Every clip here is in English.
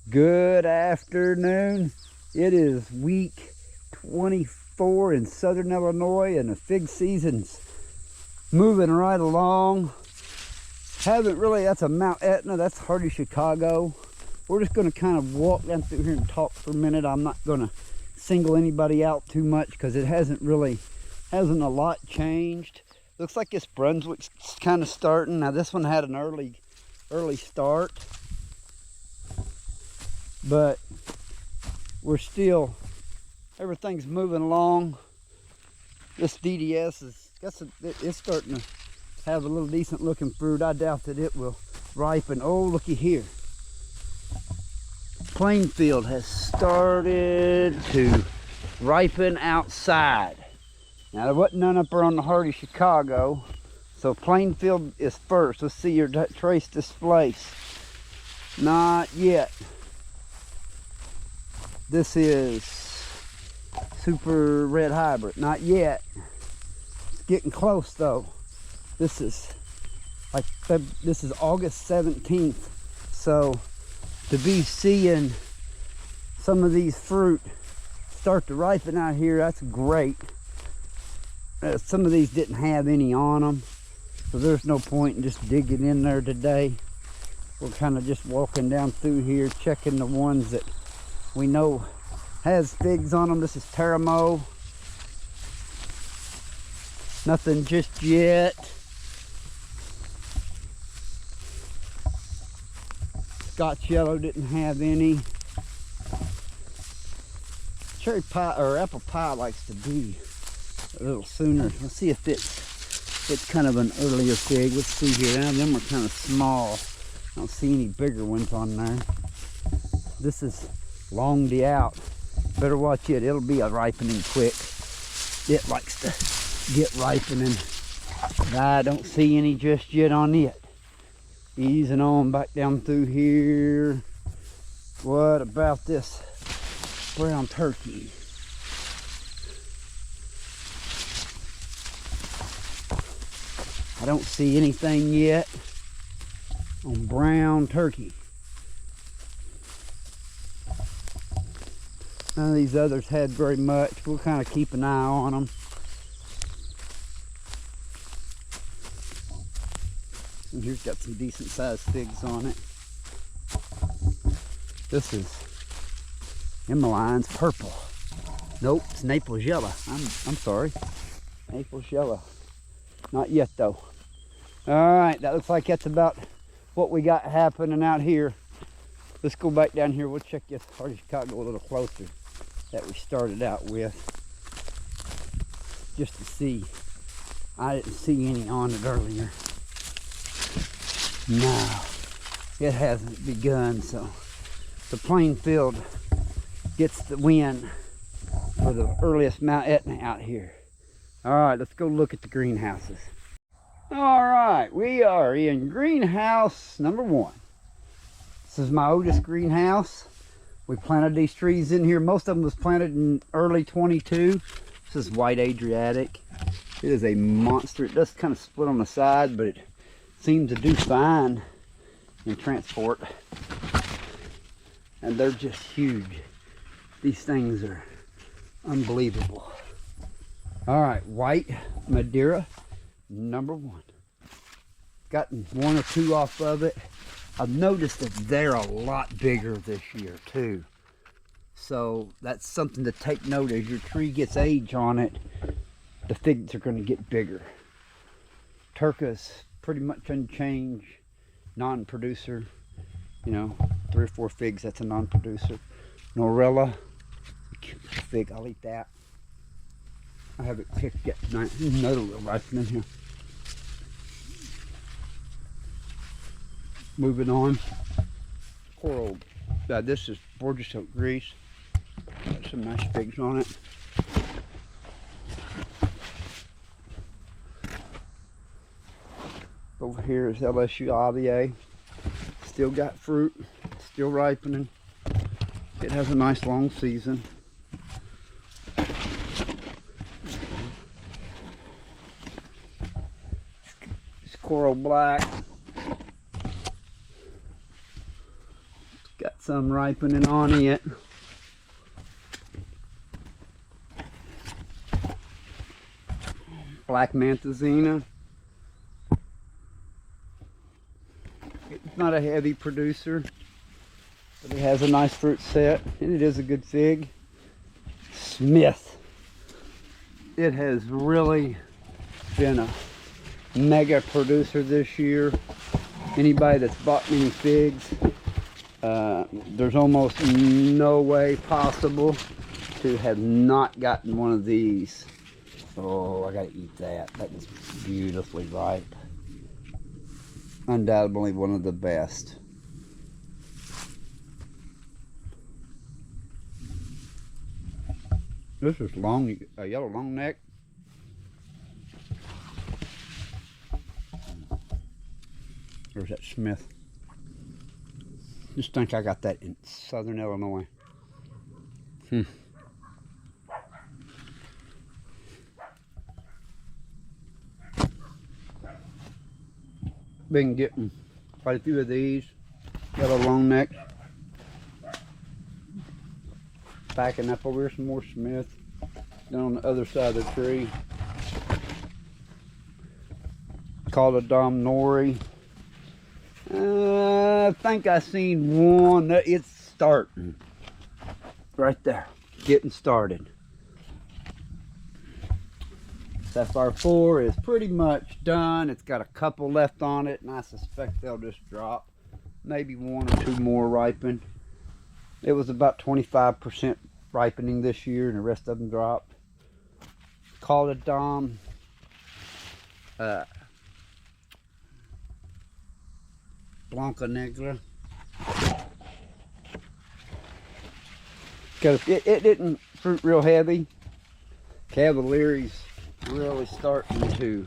Good afternoon. It is week 24 in southern Illinois and the fig season's moving right along. That's a Mount Etna, that's Hardy, Chicago. We're just going to kind of walk down through here and talk for a minute. I'm not going to single anybody out too much because it hasn't a lot changed. Looks like this Brunswick's kind of starting. Now this one had an early start, but everything's moving along. This DDS it's starting to have a little decent looking fruit. I doubt that it will ripen. Oh, looky here. Plainfield has started to ripen outside. Now there wasn't none up there on the Hardy, Chicago, so Plainfield is first. Let's see your trace displace. Not yet. This is Super Red Hybrid. Not yet. It's getting close though. This is August 17th. So to be seeing some of these fruit start to ripen out here, that's great. Some of these didn't have any on them, so there's no point in just digging in there today. We're kind of just walking down through here, checking the ones that we know has figs on them. This is Teramo. Nothing just yet. Scotch Yellow didn't have any. Cherry pie or apple pie likes to be a little sooner. Let's see if it's kind of an earlier fig. Let's see here. Now them are kind of small. I don't see any bigger ones on there. This is longed out. Better watch it. It'll be a ripening quick. It likes to get ripening. I don't see any just yet on it. Easing on back down through here. What about this brown turkey? I don't see anything yet on brown turkey. None of these others had very much. We'll kind of keep an eye on them. And here's got some decent sized figs on it. This is Emmeline's purple. Nope, it's Naples yellow. I'm sorry. Naples yellow. Not yet though. Alright, that looks like that's about what we got happening out here. Let's go back down here. We'll check this Hardy Chicago a little closer that we started out with. Just to see. I didn't see any on it earlier. No, it hasn't begun, so the Plainfield gets the win for the earliest Mount Etna out here. Alright, let's go look at the greenhouses. Alright, we are in greenhouse number 1. This is my oldest greenhouse. We planted these trees in here. Most of them was planted in early 22. This is White Adriatic. It is a monster. It does kind of split on the side, but it seems to do fine in transport. And they're just huge. These things are unbelievable. Alright, White Madeira number 1. Gotten 1 or 2 off of it. I've noticed that they're a lot bigger this year too. So that's something to take note. As your tree gets age on it, the figs are going to get bigger. Turca's pretty much unchanged, non-producer. You know, 3 or 4 figs, that's a non-producer. Norella, fig, I'll eat that. I haven't picked yet tonight. Another little ripening here. Moving on. Coral. This is Borgia Oak Grease. Got some nice figs on it. Over here is LSU Avier. Still got fruit. Still ripening. It has a nice long season. It's Coral Black. Got some ripening on it. Black mt.enta. It's not a heavy producer, but it has a nice fruit set, and it is a good fig. Smith. It has really been a mega producer this year. Anybody that's bought many figs, there's almost no way possible to have not gotten one of these. Oh, I gotta eat that. That is beautifully ripe. Undoubtedly one of the best. This is long, a yellow long neck. There's that Smith. Just think I got that in southern Illinois. Been getting quite a few of these yellow long necks. Backing up over here, some more Smith. Down on the other side of the tree. Called a Dom Nori. I think I seen one. It's starting. Right there. Getting started. Sapphire 4 is pretty much done. It's got a couple left on it, and I suspect they'll just drop. Maybe one or two more ripen. It was about 25% ripening this year, and the rest of them dropped. Called a Dom. Blanca Negra. Because it didn't fruit real heavy. Cavalier's really starting to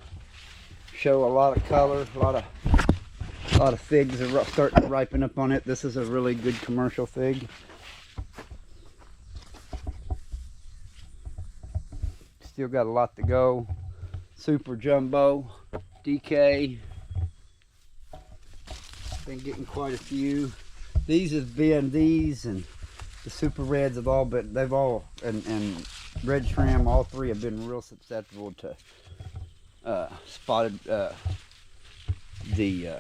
show a lot of color. A lot of figs are starting to ripen up on it. This is a really good commercial fig. Still got a lot to go. Super Jumbo, DK. Been getting quite a few. These have been, these and the Super Reds have all been, they've all, and Red Trim, all three have been real susceptible to spotted, the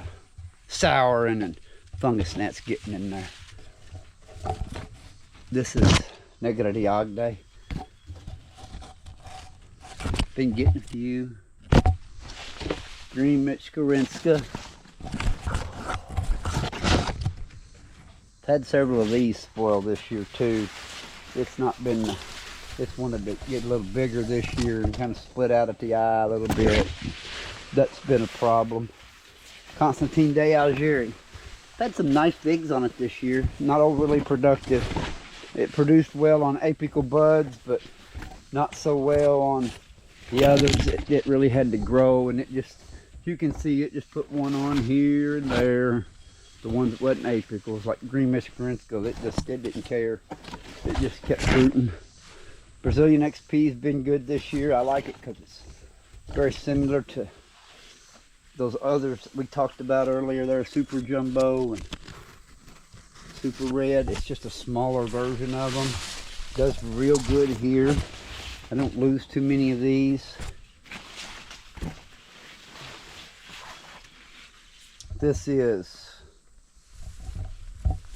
souring and fungus gnats getting in there. This is Negra de Agde. Been getting a few. Green Michkarinska. Had several of these spoil this year too. It's not been, it's wanted to get a little bigger this year and kind of split out at the eye a little bit. That's been a problem. Constantine de Algérie. Had some nice figs on it this year. Not overly productive. It produced well on apical buds, but not so well on the others. It really had to grow, and it just, you can see it just put one on here and there. The ones that wasn't apicals, like Green Michkarinska, it didn't care. It just kept fruiting. Brazilian XP has been good this year. I like it because it's very similar to those others we talked about earlier. They're Super Jumbo and Super Red. It's just a smaller version of them. Does real good here. I don't lose too many of these. This is,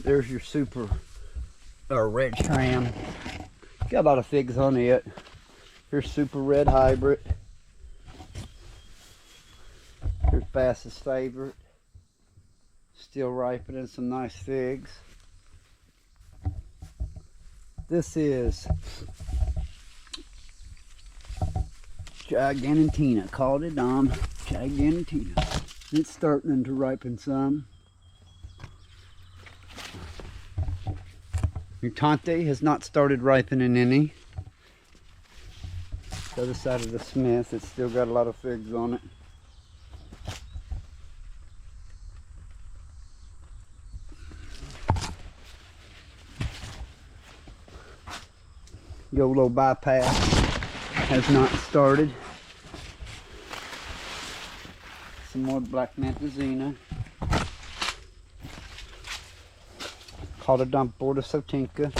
there's your Super Red Tram. Got a lot of figs on it. Here's Super Red Hybrid. Here's Bass's Favorite. Still ripening some nice figs. This is Gigantina. Called it Dom. Gigantina. It's starting to ripen some. Mutante has not started ripening any. The other side of the Smith, it's still got a lot of figs on it. YOLO Bypass has not started. Some more Black mt.enta. Mt.enta.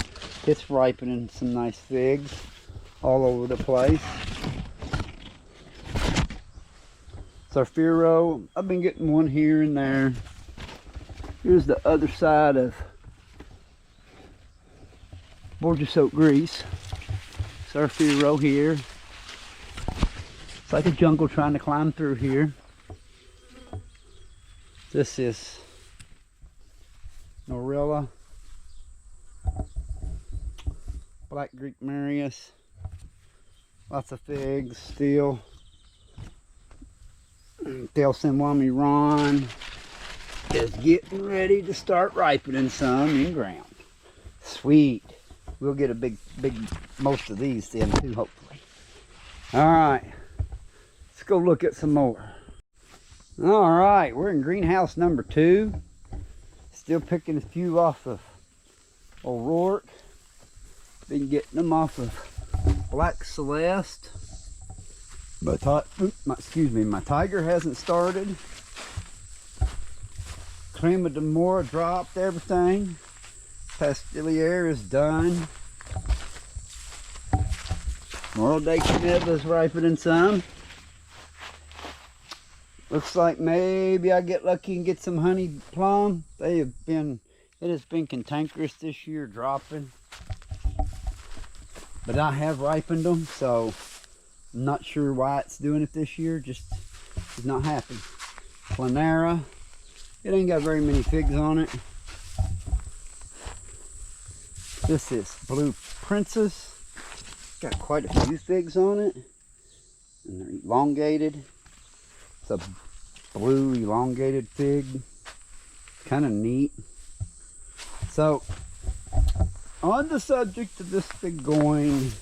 It's ripening some nice figs all over the place. Zafiro, I've been getting one here and there. Here's the other side of Borgia Oak Grease. Zafiro here. It's like a jungle trying to climb through here. This is Norilla, Black Greek Marius, lots of figs still. Del Sinwami Ron is getting ready to start ripening some in ground. Sweet. We'll get a big, most of these then too, hopefully. All right, let's go look at some more. All right, we're in greenhouse number 2. Still picking a few off of O'Rourke. Been getting them off of Black Celeste. But my tiger hasn't started. Crema de Mora dropped everything. Pastilier is done. Moral de Caneva is ripening some. Looks like maybe I get lucky and get some honey plum. It has been cantankerous this year, dropping. But I have ripened them, so I'm not sure why it's doing it this year. Just is not happy. Planera, it ain't got very many figs on it. This is Blue Princess. Got quite a few figs on it, and they're elongated. It's a blue elongated fig, kind of neat. So, on the subject of this fig going,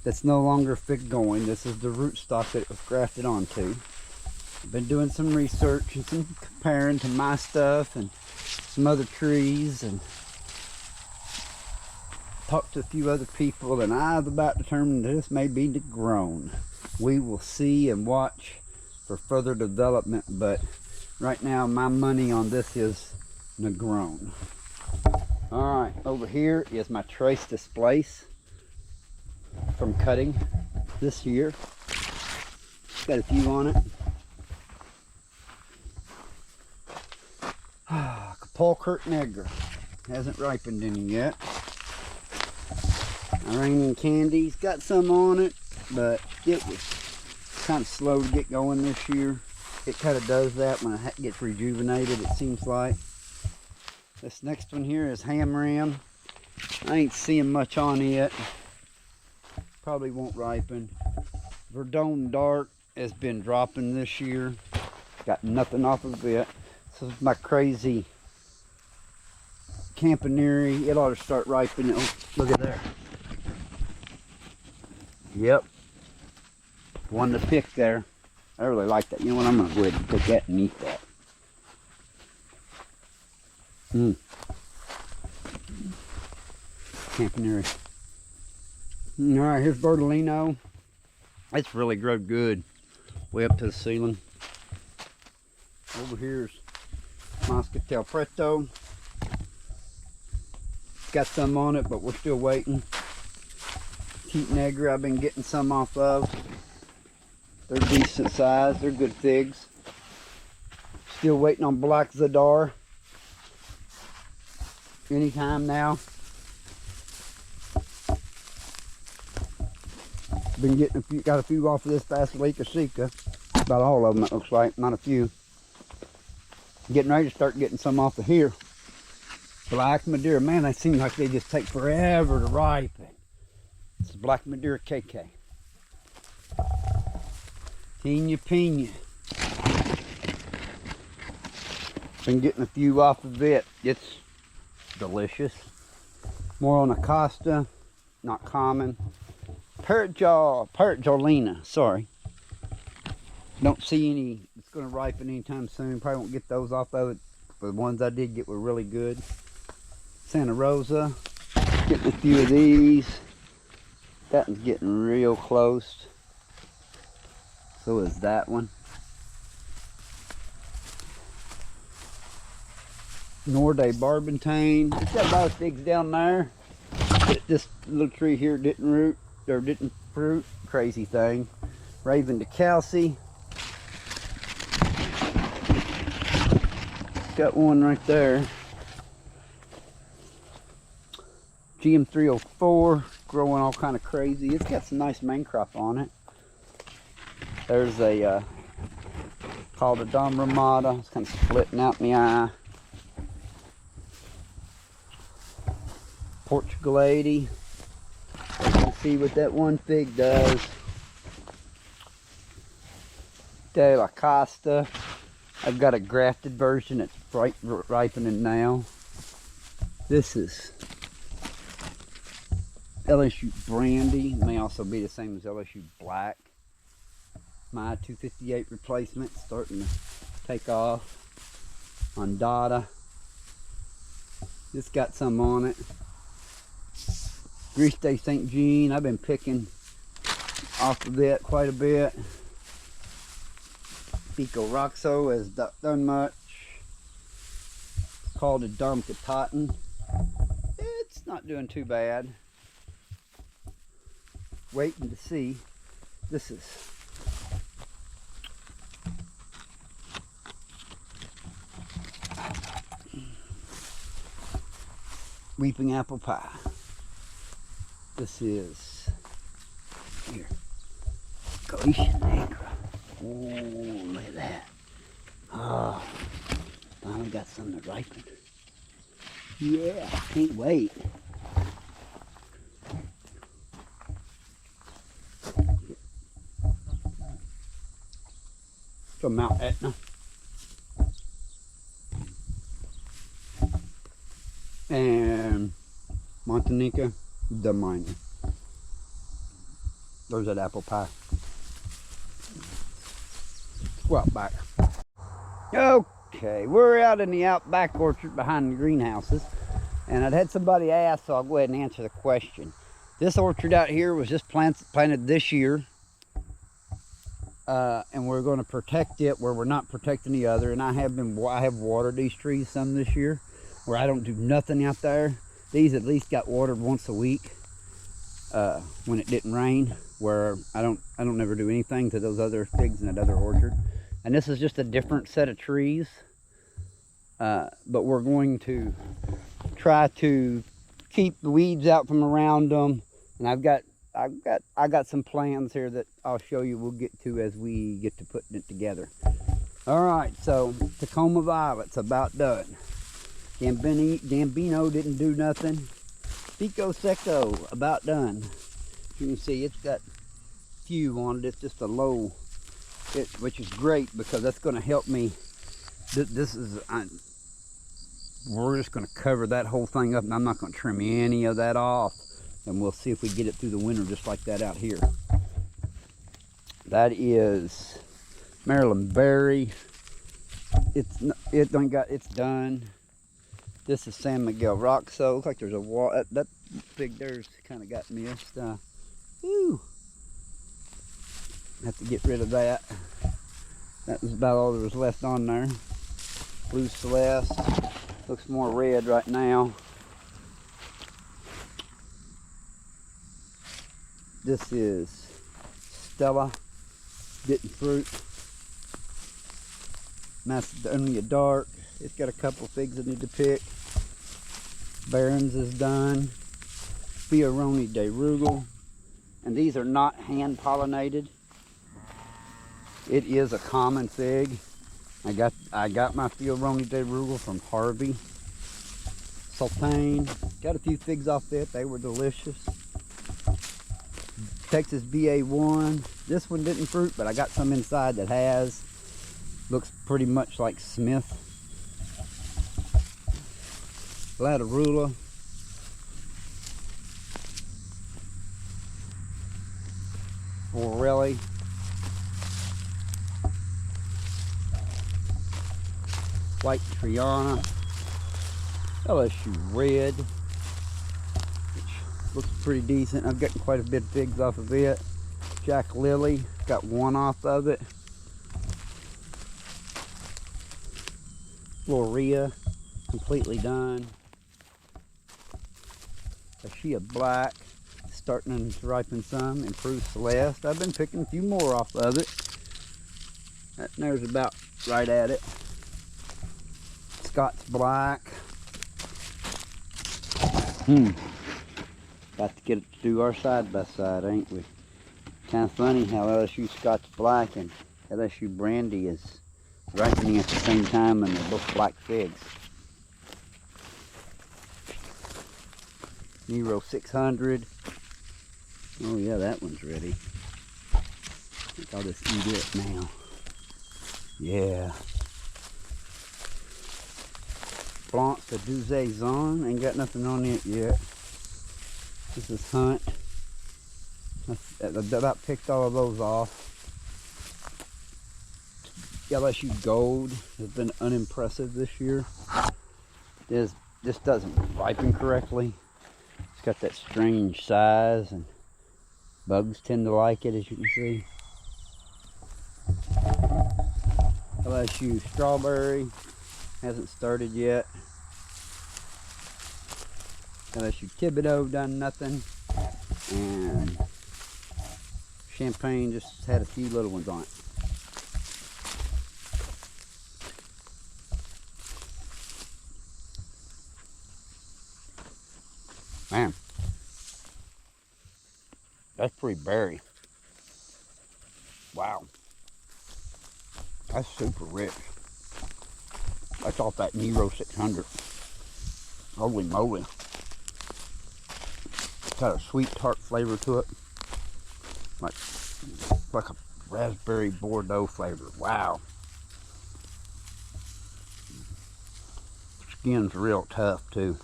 that's no longer fig going. This is the rootstock that it was grafted onto. I've been doing some research and some comparing to my stuff and some other trees, and talked to a few other people, and I've about determined that this may be grown. We will see and watch for further development, but right now my money on this is grown. All right, over here is my trace displace from cutting this year. Got a few on it. Paul Kurt Negger hasn't ripened any yet. Iranian Candy's got some on it, but it was kind of slow to get going this year. It kind of does that when it gets rejuvenated, it seems like. This next one here is Ham Ram. I ain't seeing much on it. Probably won't ripen. Verdone Dark has been dropping this year. Got nothing off of it. This is my crazy Campaneri. It ought to start ripening. Oh, look at there. Yep. One to pick there. I really like that. You know what? I'm going to go ahead and pick that and eat that. Campaneri. Alright, here's Bertolino. It's really grown good. Way up to the ceiling. Over here's Moscatel Preto. Got some on it, but we're still waiting. Keep Negra, I've been getting some off of. They're decent size. They're good figs. Still waiting on Black Zadar. Anytime now. Been getting got a few off of this Basilica Sika. About all of them, it looks like, not a few. Getting ready to start getting some off of here. Black Madeira, man, they seem like they just take forever to ripen. This is Black Madeira KK. Pina Pina. Been getting a few off of it. It's delicious. More on Acosta, not common. Parrot Jolina, sorry. Don't see any, it's going to ripen anytime soon. Probably won't get those off of it. But the ones I did get were really good. Santa Rosa, getting a few of these. That one's getting real close. So is that one. Norday Barbantane. It's got a lot of figs down there. This little tree here didn't root, or didn't fruit. Crazy thing. Raven DeKalsey. Got one right there. GM304, growing all kind of crazy. It's got some nice main crop on it. There's a called a Dom Ramada. It's kind of splitting out in the eye. Portugal 80. You can see what that one fig does. De La Costa. I've got a grafted version that's ripening now. This is LSU Brandy. It may also be the same as LSU Black. My 258 replacement starting to take off on Dada. This got some on it. Grease Day St. Jean. I've been picking off of it quite a bit. Pico Roxo has done much. Called a Dom Kataten. It's not doing too bad. Waiting to see. This is Weeping Apple Pie. This is here. Galician Negra. Oh, look at that. Oh, finally got some to ripen. Yeah, can't wait. From Mount Etna. And Montanica, the Miner. There's that apple pie. Go out back. Okay, we're out in the Outback orchard behind the greenhouses. And I'd had somebody ask, so I'll go ahead and answer the question. This orchard out here was just planted this year. And we're going to protect it where we're not protecting the other. And I have watered these trees some this year, where I don't do nothing out there. These at least got watered once a week when it didn't rain. Where I don't never do anything to those other figs in that other orchard. And this is just a different set of trees. But we're going to try to keep the weeds out from around them. And I got some plans here that I'll show you we'll get to as we get to putting it together. All right, so Tacoma Violet's about done. Gambino didn't do nothing. Pico Seco about done. You can see it's got few on it. It's just a low, which is great because that's going to help me. We're just going to cover that whole thing up, and I'm not going to trim any of that off. And we'll see if we get it through the winter just like that out here. That is Maryland Berry. It's done. This is San Miguel Roxo. Looks like there's a wall. That fig there's kind of got missed. Have to get rid of that. That was about all there was left on there. Blue Celeste. Looks more red right now. This is Stella, didn't fruit. Macedonia Dark, it's got a couple figs I need to pick. Barons is done. Fioroni de Rugal, and these are not hand pollinated. It is a common fig. I got my Fioroni de Rugal from Harvey. Sultane, got a few figs off it. They were delicious. Texas BA1. This one didn't fruit, but I got some inside that has. Looks pretty much like Smith. Latarula. Borelli. White Triana. LSU Red. Looks pretty decent. I've gotten quite a bit of figs off of it. Jack Lily, got one off of it. Floria, completely done. She a black, starting to ripen some. Improved Celeste. I've been picking a few more off of it. That there's about right at it. Scott's black. Got to get it to do our side by side, ain't we? Kind of funny how LSU Scott's black and LSU Brandy is ripening at the same time, and they're both black figs. Nero 600. Oh yeah, that one's ready. I think I'll just eat it now. Yeah. Blanc de Douzaison. Ain't got nothing on it yet. This is Hunt. I about picked all of those off. LSU Gold has been unimpressive this year. This doesn't ripen correctly. It's got that strange size, and bugs tend to like it, as you can see. LSU Strawberry hasn't started yet. LSU Thibodeau done nothing, and Champagne just had a few little ones on it. Man, that's pretty berry. Wow, that's super rich. That's off that Nero 600. Holy moly. It's got a sweet tart flavor to it. Like a raspberry Bordeaux flavor. Wow. Skin's real tough too.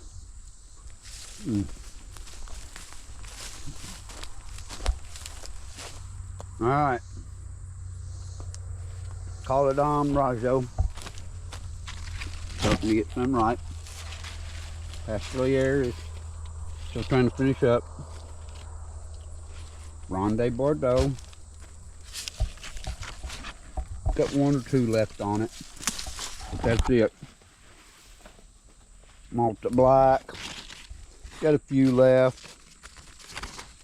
Alright. Call it Rajo. Hoping to get some right. Pastelier is still trying to finish up. Ronde Bordeaux. Got one or two left on it, but that's it. Malta Black. Got a few left.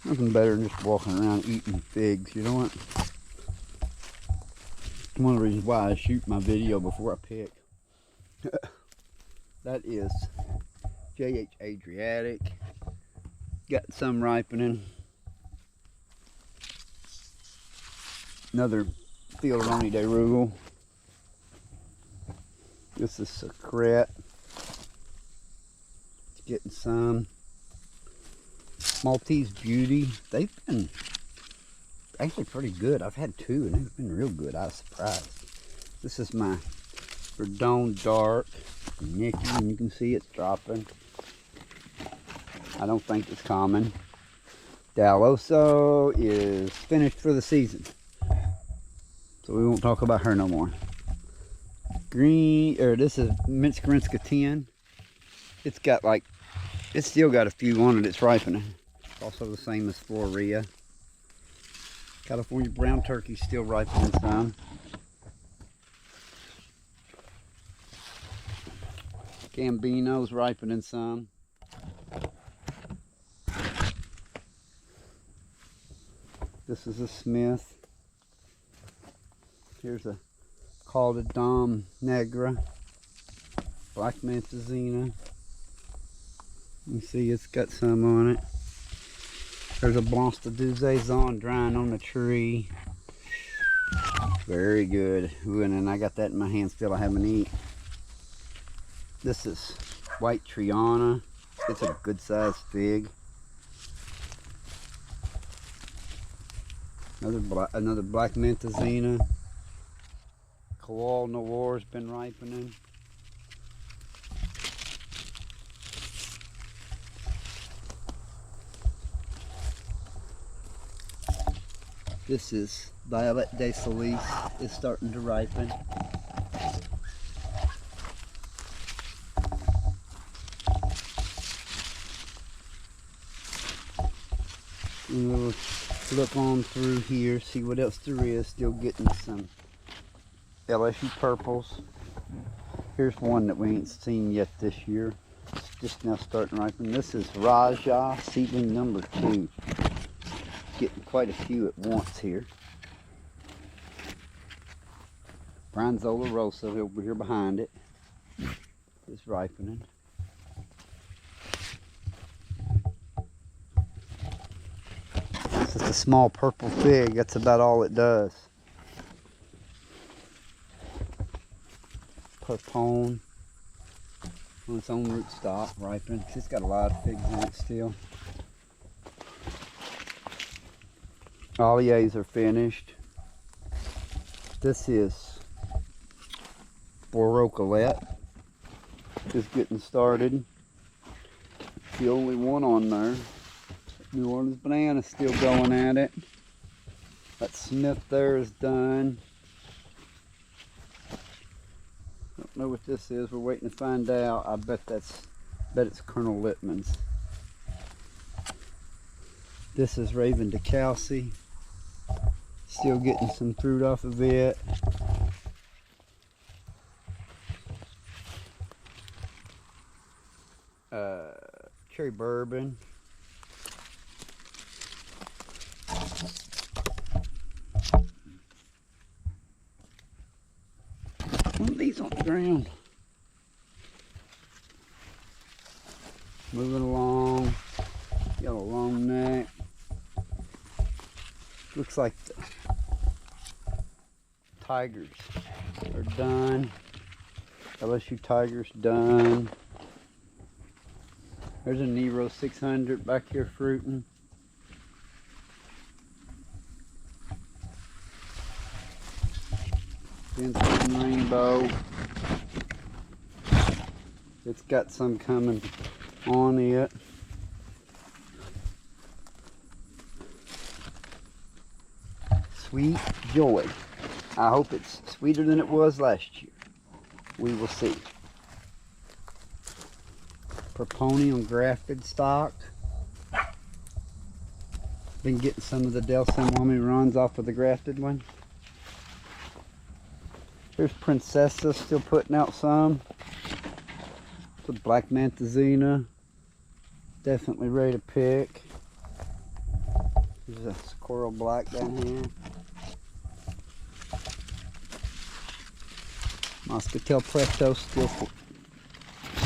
Nothing better than just walking around eating figs, you know what? One of the reasons why I shoot my video before I pick. That is JH Adriatic. Got some ripening. Another Fioroni de Rugal. This is Secret. Getting some. Maltese Beauty. They've been actually pretty good. I've had two and they've been real good. I was surprised. This is my Verdon Dark. Nicky, and you can see it's dropping. I don't think it's common. Daloso is finished for the season, so we won't talk about her no more. This is Minsk-Grinska 10. It's got it's still got a few on it. It's ripening. Also the same as Floria. California Brown Turkey still ripening some. Gambino's ripening some. This is a Smith. Here's a Call de Dom Negra. Black Mantazina. You see it's got some on it. There's a Blanc de Douzaison drying on the tree. Very good. Ooh, and then I got that in my hand still. I haven't eaten. This is White Triana. It's a good sized fig. Another Black Mantazina. Koal Noir's been ripening. This is Violet de Solis. Is starting to ripen. And we'll look on through here, see what else there is. Still getting some LSU purples. Here's one that we ain't seen yet this year. It's just now starting ripening. This is Raja seedling number 2. Getting quite a few at once here. Branzola rosa over here behind it is ripening. It's just a small purple fig. That's about all it does. Perpone on its own rootstock, ripening. It's got a lot of figs in it still. Olliers are finished. This is Borocolette. Just getting started. The only one on there. New Orleans Banana still going at it. That Smith there is done. Don't know what this is. We're waiting to find out. I bet it's Colonel Littman's. This is Raven DeKalsey. Still getting some fruit off of it. Cherry Bourbon. One of these on the ground. Moving along. Got a long neck. Looks like the tigers are done. LSU Tigers done. There's a Nero 600 back here fruiting. Vincent Rainbow. It's got some coming on it. Sweet Joy. I hope it's sweeter than it was last year. We will see. Perpone on grafted stock. Been getting some of the Del San Juan runs off of the grafted one. Here's Princessa still putting out some. The Black Mantazina. Definitely ready to pick. There's a Coral Black down here. Moscatel Presto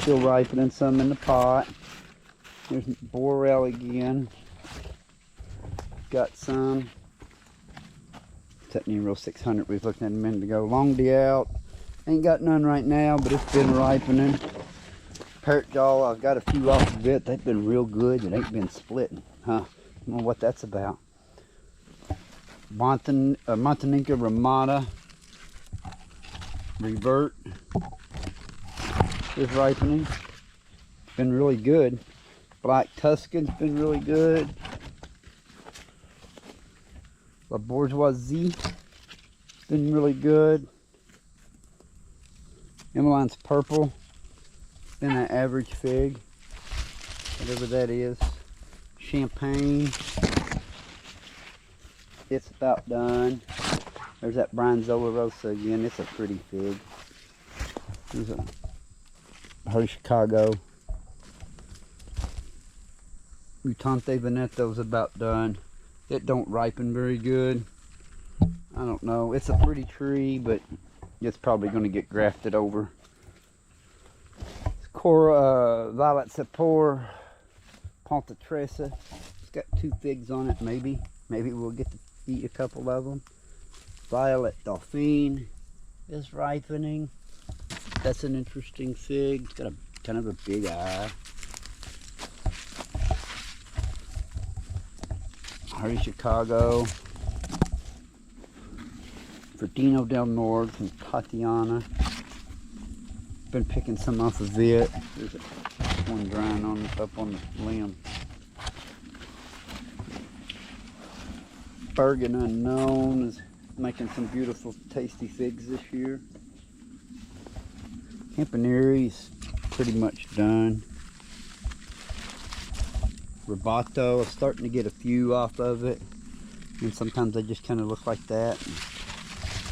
still ripening some in the pot. There's Borel again. Got some. That Nero 600 we was looking at a minute ago. Long D out. Ain't got none right now, but it's been ripening. Parrot Jaw, I've got a few off of it. They've been real good. It ain't been splitting. Huh? I don't know what that's about. Montanica Ramada. Revert is ripening. Been really good. Black Tuscan's been really good. La Bourgeoisie been really good. Emmeline's Purple been an average fig, whatever that is. Champagne, it's about done. There's that Branzola Rosa again. It's a pretty fig. There's a Her Chicago. Mutante Veneto's about done. It don't ripen very good. I don't know. It's a pretty tree, but it's probably going to get grafted over. Cora Violet Sapor Ponta Tresa. It's got 2 figs on it, maybe. Maybe we'll get to eat a couple of them. Violet Dauphine is ripening. That's an interesting fig. It's got a kind of a big eye. Hardy Chicago. Verdino del Nord from Tatiana. Been picking some off of it. There's one drying on up on the limb. Bergen Unknown is making some beautiful tasty figs this year. Campanary's pretty much done. Roboto, I'm starting to get a few off of it. And sometimes they just kind of look like that. And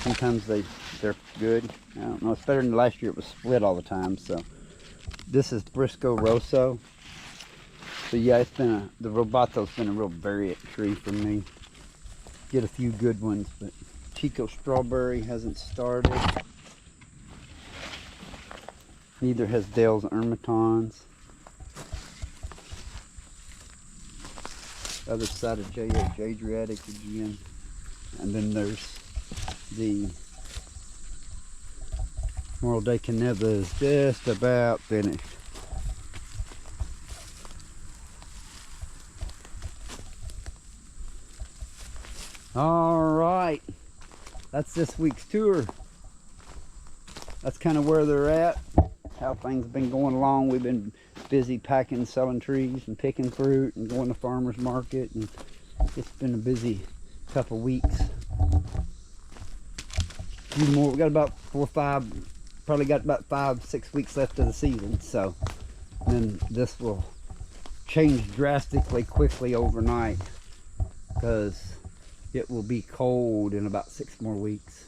sometimes they're good. I don't know, it's better than last year. It was split all the time. So this is Briscoe Rosso. So yeah, it's been the Robato's been a real variant tree for me. Get a few good ones, but Chico Strawberry hasn't started. Neither has Dale's Ermitons. Other side of J.H. Adriatic again. And then there's the Memorial Day Caneva is just about finished. Alright, that's this week's tour. That's kind of where they're at, how things have been going along. We've been busy packing, selling trees and picking fruit and going to farmers market, and it's been a busy couple weeks. A few more, we got about 4 or 5, probably got about 5-6 weeks left of the season, so then this will change drastically quickly overnight, because it will be cold in about 6 more weeks.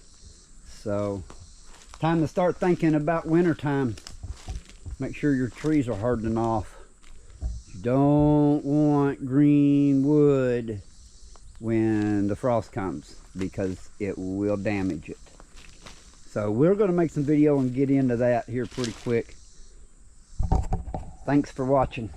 So time to start thinking about winter time. Make sure your trees are hardening off. You don't want green wood when the frost comes, because it will damage it. So we're going to make some video and get into that here pretty quick. Thanks for watching.